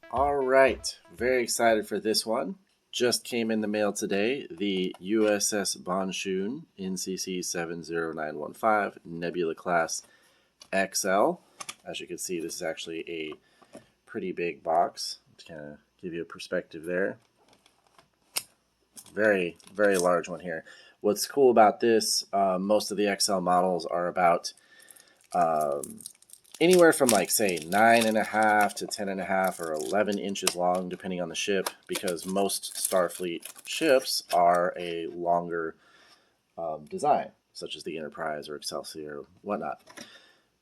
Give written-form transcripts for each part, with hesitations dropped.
All right, very excited for this one. Just came in the mail today, the USS Bonchune NCC 70915 Nebula class XL. As you can see, this is actually a pretty big box to kind of give you a perspective there. Very, very large one here. What's cool about this, most of the XL models are about anywhere from like say 9.5 to 10.5 or 11 inches long, depending on the ship, because most Starfleet ships are a longer design, such as the Enterprise or Excelsior or whatnot.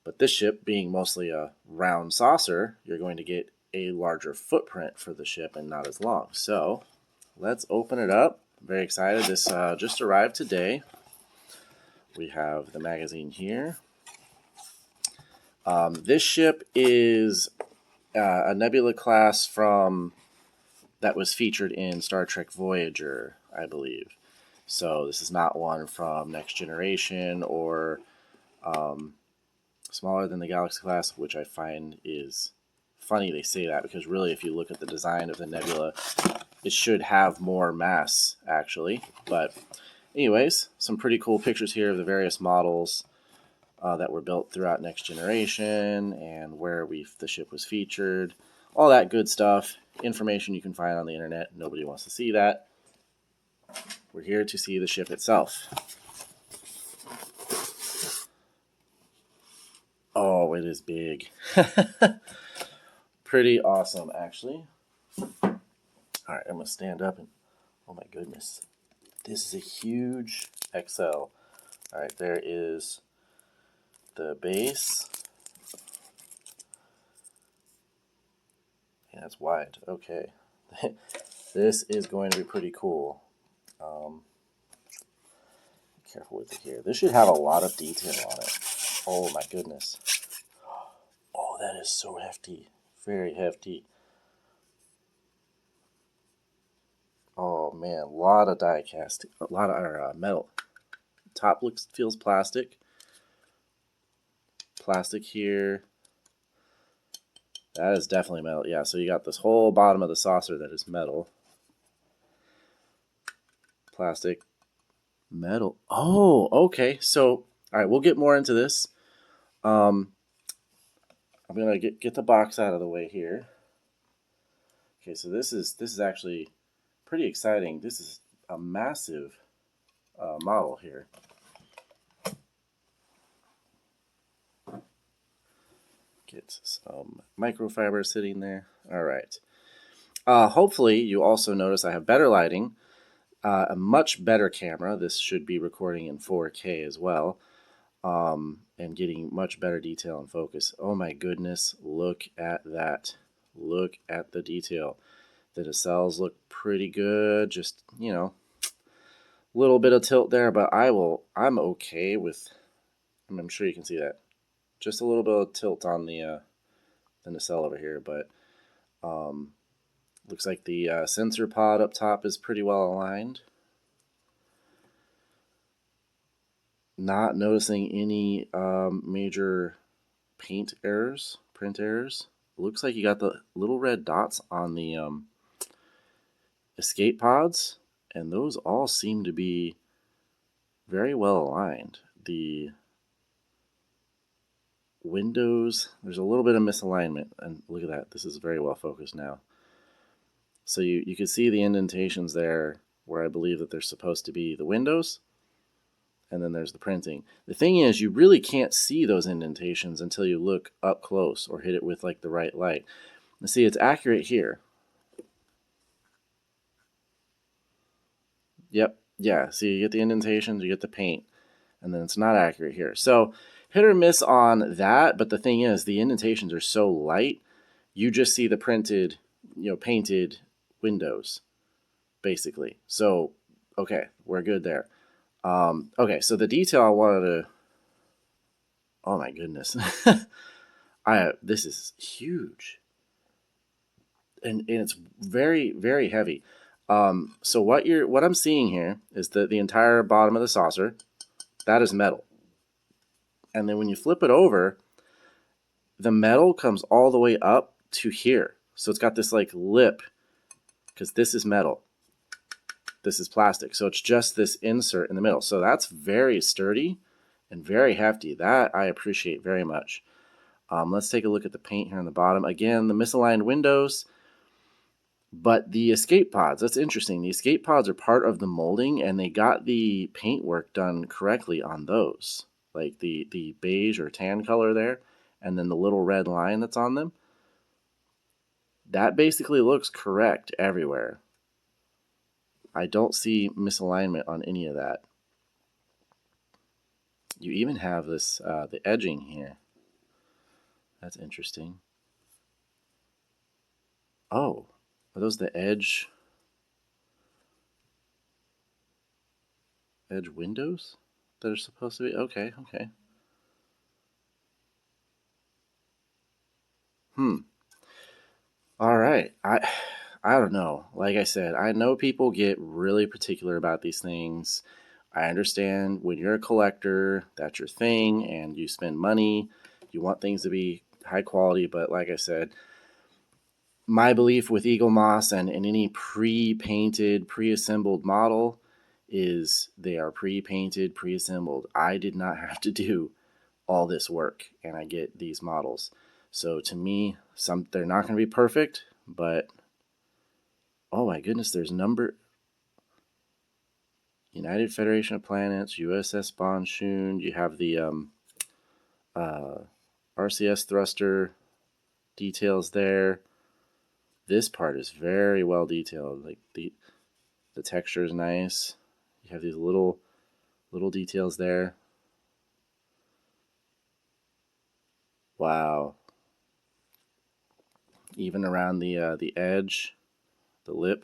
But this ship being mostly a round saucer, you're going to get a larger footprint for the ship and not as long. So let's open it up. Very excited. This just arrived today. We have the magazine here. This ship is a Nebula class that was featured in Star Trek Voyager, I believe. So this is not one from Next Generation or smaller than the Galaxy class, which I find is funny they say that, because really if you look at the design of the Nebula, it should have more mass actually. But anyways, some pretty cool pictures here of the various models that were built throughout Next Generation and where the ship was featured. All that good stuff. Information you can find on the internet. Nobody wants to see that. We're here to see the ship itself. Oh, it is big. Pretty awesome, actually. All right, I'm going to stand up and... Oh my goodness. This is a huge XL. All right, there is the base. Yeah, it's wide. Okay. This is going to be pretty cool. Careful with it here. This should have a lot of detail on it. Oh my goodness. Oh, that is so hefty. Very hefty. Oh man, a lot of die cast. A lot of metal. Top feels plastic. Plastic here. That is definitely metal. Yeah, so you got this whole bottom of the saucer that is metal. Plastic. Metal. Oh, okay. So, all right, we'll get more into this. I'm gonna get the box out of the way here. Okay, so this is actually pretty exciting. This is a massive model here. Get some microfiber sitting there. All right. Hopefully, you also notice I have better lighting, a much better camera. This should be recording in 4K as well, and getting much better detail and focus. Oh my goodness, look at that. Look at the detail. The nacelles look pretty good. Just, you know, a little bit of tilt there, but I'm okay with, I'm sure you can see that. Just a little bit of tilt on the nacelle over here, but looks like the sensor pod up top is pretty well aligned. Not noticing any major print errors. Looks like you got the little red dots on the escape pods, and those all seem to be very well aligned. The windows, there's a little bit of misalignment, and look at that. This is very well focused now. So you can see the indentations there where I believe that they're supposed to be the windows, and then there's the printing. The thing is, you really can't see those indentations until you look up close or hit it with like the right light. And see, it's accurate here. Yep, yeah, see, you get the indentations, you get the paint, and then it's not accurate here. So hit or miss on that, but the thing is, the indentations are so light, you just see the printed, painted windows, basically. So, okay, we're good there. Okay, so the detail I wanted to... Oh my goodness. This is huge. And it's very, very heavy. So what I'm seeing here is that the entire bottom of the saucer, that is metal. And then when you flip it over, the metal comes all the way up to here. So it's got this like lip, because this is metal. This is plastic. So it's just this insert in the middle. So that's very sturdy and very hefty. That I appreciate very much. Let's take a look at the paint here on the bottom. Again, the misaligned windows, but the escape pods, that's interesting. The escape pods are part of the molding, and they got the paintwork done correctly on those. Like the beige or tan color there, and then the little red line that's on them. That basically looks correct everywhere. I don't see misalignment on any of that. You even have this, the edging here. That's interesting. Oh, are those the edge windows that are supposed to be? Okay, okay. All right. I don't know. Like I said, I know people get really particular about these things. I understand when you're a collector, that's your thing, and you spend money, you want things to be high quality, but like I said, my belief with Eaglemoss and any pre-painted, pre-assembled model is they are pre-painted, pre-assembled. I did not have to do all this work, and I get these models. So to me, they're not going to be perfect, but oh my goodness, there's United Federation of Planets, USS Bonchune. You have the RCS thruster details there. This part is very well detailed. Like the texture is nice. You have these little details there. Wow. Even around the edge, the lip,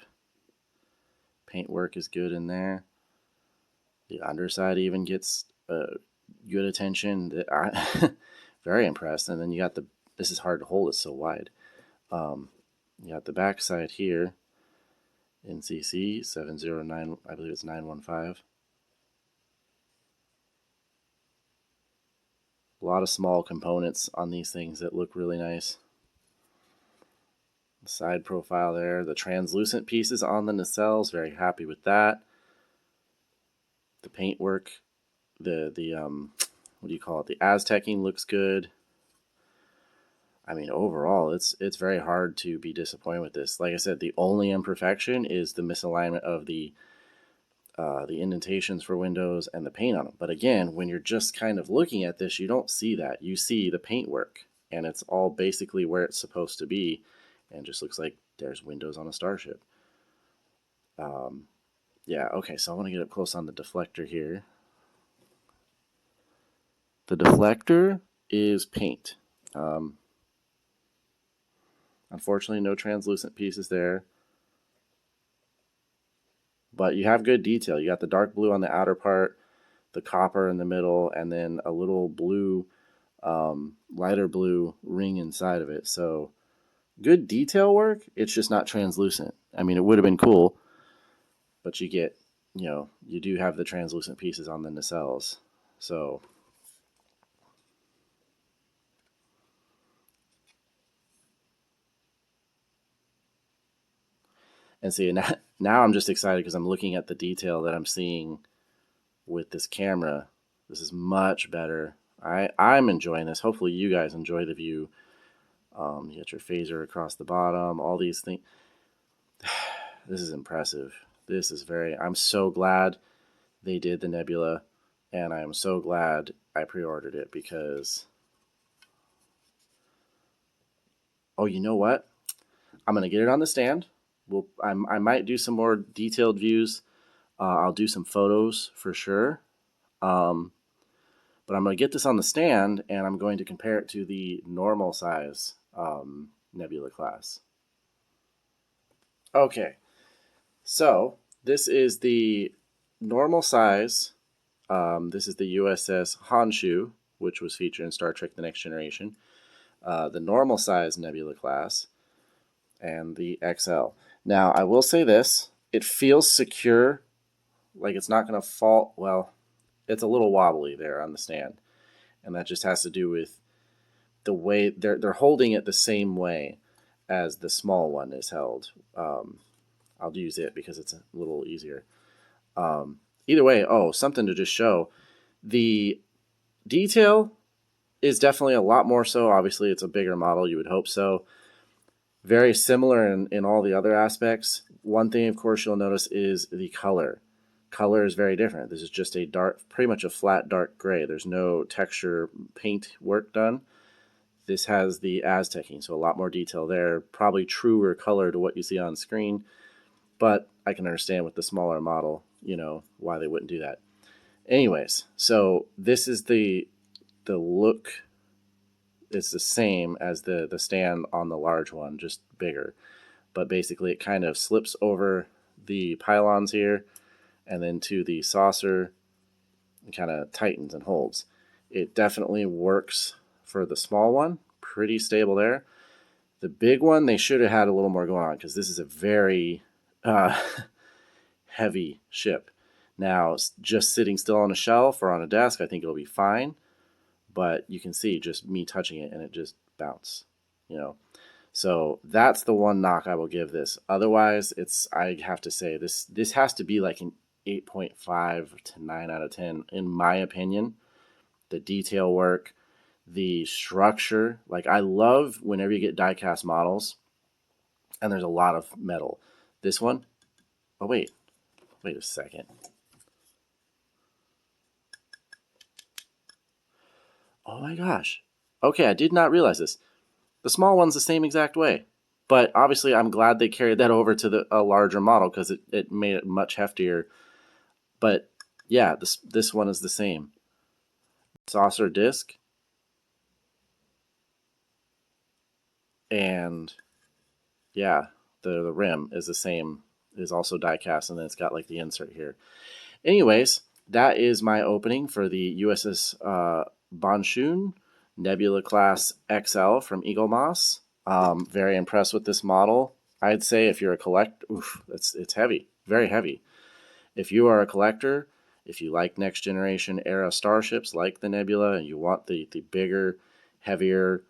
paintwork is good in there. The underside even gets good attention. Very impressed. And then you got this is hard to hold, it's so wide. You got the back side here, NCC 709, I believe it's 915. A lot of small components on these things that look really nice. The side profile there, the translucent pieces on the nacelles, very happy with that. The paintwork, the what do you call it? The Aztecing looks good. I mean, overall, it's very hard to be disappointed with this. Like I said, the only imperfection is the misalignment of the indentations for windows and the paint on them. But again, when you're just kind of looking at this, you don't see that. You see the paintwork, and it's all basically where it's supposed to be, and it just looks like there's windows on a starship. Yeah, okay, so I want to get up close on the deflector here. The deflector is paint. Unfortunately, no translucent pieces there. But you have good detail. You got the dark blue on the outer part, the copper in the middle, and then a little blue, lighter blue ring inside of it. So good detail work. It's just not translucent. I mean, it would have been cool, but you get, you do have the translucent pieces on the nacelles. So and see, now I'm just excited because I'm looking at the detail that I'm seeing with this camera. This is much better. I'm enjoying this. Hopefully you guys enjoy the view. You got your phaser across the bottom, all these things. This is impressive. I'm so glad they did the Nebula, and I'm so glad I pre-ordered it because, oh, you know what? I'm going to get it on the stand. I might do some more detailed views. I'll do some photos for sure. But I'm going to get this on the stand, and I'm going to compare it to the normal size Nebula class. Okay, so this is the normal size. This is the USS Honshu, which was featured in Star Trek The Next Generation. The normal size Nebula class, and the XL. Now, I will say this. It feels secure, like it's not going to fall. Well, it's a little wobbly there on the stand, and that just has to do with the way they're holding it the same way as the small one is held. I'll use it because it's a little easier. Either way, something to just show. The detail is definitely a lot more so. Obviously, it's a bigger model. You would hope so. Very similar in all the other aspects. One thing, of course, you'll notice is the color. Color is very different. This is just a dark, pretty much a flat dark gray. There's no texture paint work done. This has the Aztecing, so a lot more detail there. Probably truer color to what you see on screen, but I can understand with the smaller model, why they wouldn't do that. Anyways, so this is the look. It's the same as the stand on the large one, just bigger. But basically it kind of slips over the pylons here and then to the saucer and kind of tightens and holds. It definitely works for the small one. Pretty stable there. The big one, they should have had a little more going on because this is a very heavy ship. Now, just sitting still on a shelf or on a desk, I think it'll be fine. But you can see just me touching it and it just bounced, So that's the one knock I will give this. Otherwise, I have to say this has to be like an 8.5 to 9 out of 10 in my opinion. The detail work, the structure, like I love whenever you get die-cast models and there's a lot of metal. This one, wait a second. Oh my gosh. Okay, I did not realize this. The small one's the same exact way. But obviously I'm glad they carried that over to a larger model because it made it much heftier. But yeah, this one is the same. Saucer disc. And yeah, the rim is the same, is also die cast, and then it's got like the insert here. Anyways, that is my opening for the USS Bonchune Nebula class XL from Eaglemoss. Very impressed with this model. I'd say if you're a collector, it's heavy, very heavy. If you are a collector, if you like next generation era starships like the Nebula and you want the bigger, heavier,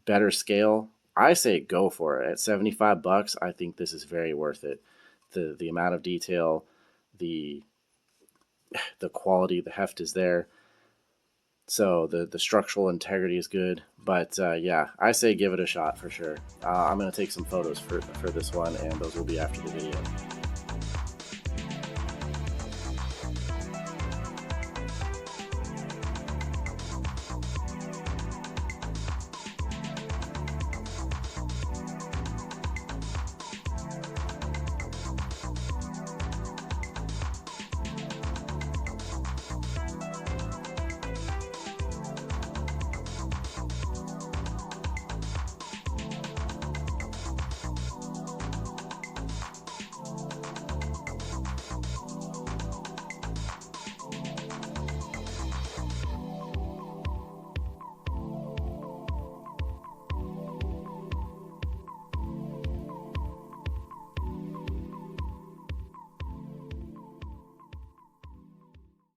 better scale, I say go for it. At $75, I think this is very worth it. The amount of detail, the quality, the heft is there. So the structural integrity is good. But yeah, I say give it a shot for sure. I'm going to take some photos for this one, and those will be after the video.